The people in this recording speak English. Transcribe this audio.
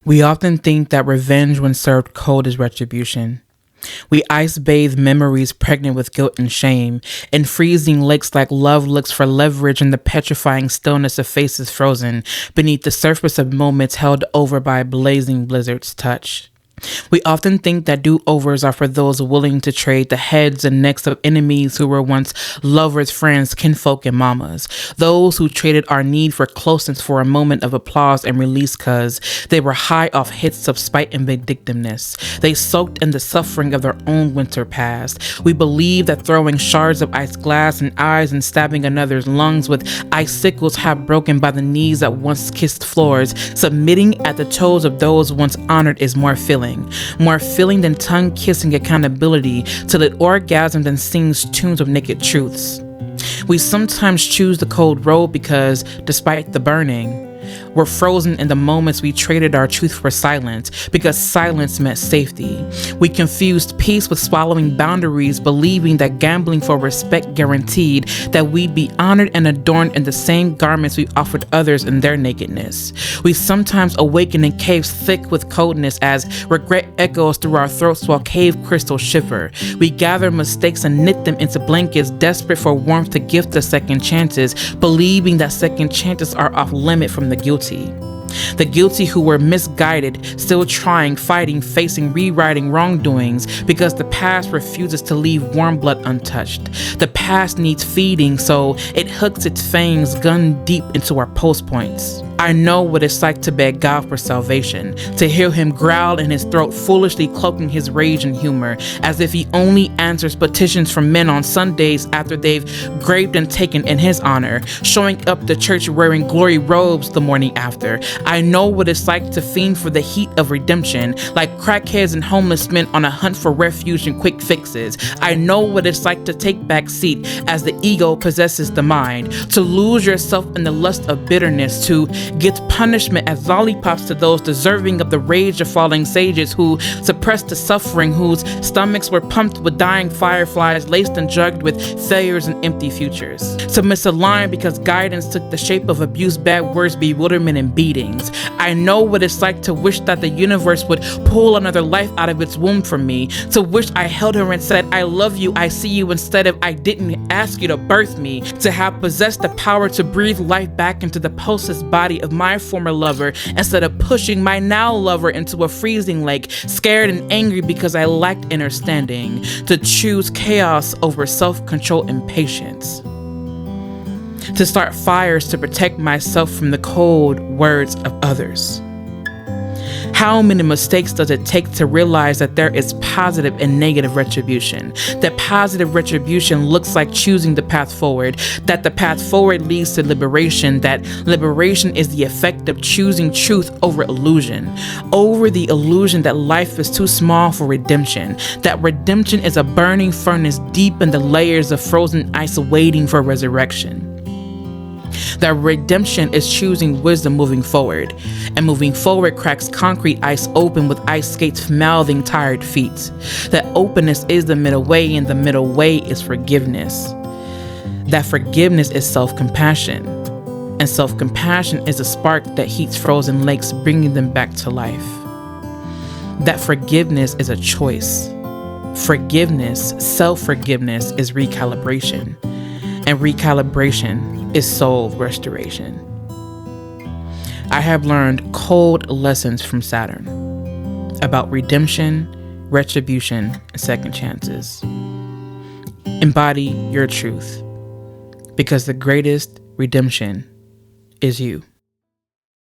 We often think that revenge when served cold is retribution. We ice bathe memories pregnant with guilt and shame, in freezing lakes like love looks for leverage in the petrifying stillness of faces frozen beneath the surface of moments held over by a blazing blizzard's touch. We often think that do-overs are for those willing to trade the heads and necks of enemies who were once lovers, friends, kinfolk, and mamas. Those who traded our need for closeness for a moment of applause and release cause they were high off hits of spite and vindictiveness. They soaked in the suffering of their own winter past. We believe that throwing shards of ice glass in eyes and stabbing another's lungs with icicles half broken by the knees that once kissed floors, submitting at the toes of those once honored is more filling than tongue-kissing accountability till it orgasms and sings tunes of naked truths. We sometimes choose the cold road because, despite the burning, we're frozen in the moments we traded our truth for silence because silence meant safety. We confused peace with swallowing boundaries, believing that gambling for respect guaranteed that we'd be honored and adorned in the same garments we offered others in their nakedness. We sometimes awaken in caves thick with coldness as regret echoes through our throats while cave crystals shiver. We gather mistakes and knit them into blankets, desperate for warmth to gift us second chances, believing that second chances are off limit from the guilty. The guilty who were misguided, still trying, fighting, facing, rewriting wrongdoings because the past refuses to leave warm blood untouched. The past needs feeding, so it hooks its fangs gun deep into our pulse points. I know what it's like to beg God for salvation, to hear him growl in his throat, foolishly cloaking his rage and humor, as if he only answers petitions from men on Sundays after they've graved and taken in his honor, showing up to church wearing glory robes the morning after. I know what it's like to fiend for the heat of redemption, like crackheads and homeless men on a hunt for refuge and quick fixes. I know what it's like to take back seat as the ego possesses the mind, to lose yourself in the lust of bitterness, to get punishment as lollipops to those deserving of the rage of falling sages who suppressed the suffering, whose stomachs were pumped with dying fireflies, laced and drugged with failures and empty futures. To misalign because guidance took the shape of abuse, bad words, bewilderment, and beatings. I know what it's like to wish that the universe would pull another life out of its womb from me, to wish I held her and said, I love you, I see you, instead of I didn't ask you to birth me, to have possessed the power to breathe life back into the pulseless body of my former lover instead of pushing my now lover into a freezing lake, scared and angry because I lacked understanding, to choose chaos over self-control and patience, to start fires to protect myself from the cold words of others. How many mistakes does it take to realize that there is positive and negative retribution? That positive retribution looks like choosing the path forward, that the path forward leads to liberation, that liberation is the effect of choosing truth over illusion, over the illusion that life is too small for redemption, that redemption is a burning furnace deep in the layers of frozen ice waiting for resurrection. That redemption is choosing wisdom moving forward, and moving forward cracks concrete ice open with ice skates mouthing tired feet. That openness is the middle way, and the middle way is forgiveness. That forgiveness is self-compassion, and self-compassion is a spark that heats frozen lakes, bringing them back to life. That forgiveness is a choice. Forgiveness, self-forgiveness, is recalibration, and recalibration is soul restoration. I have learned cold lessons from Saturn about redemption, retribution, and second chances. Embody your truth, because the greatest redemption is you.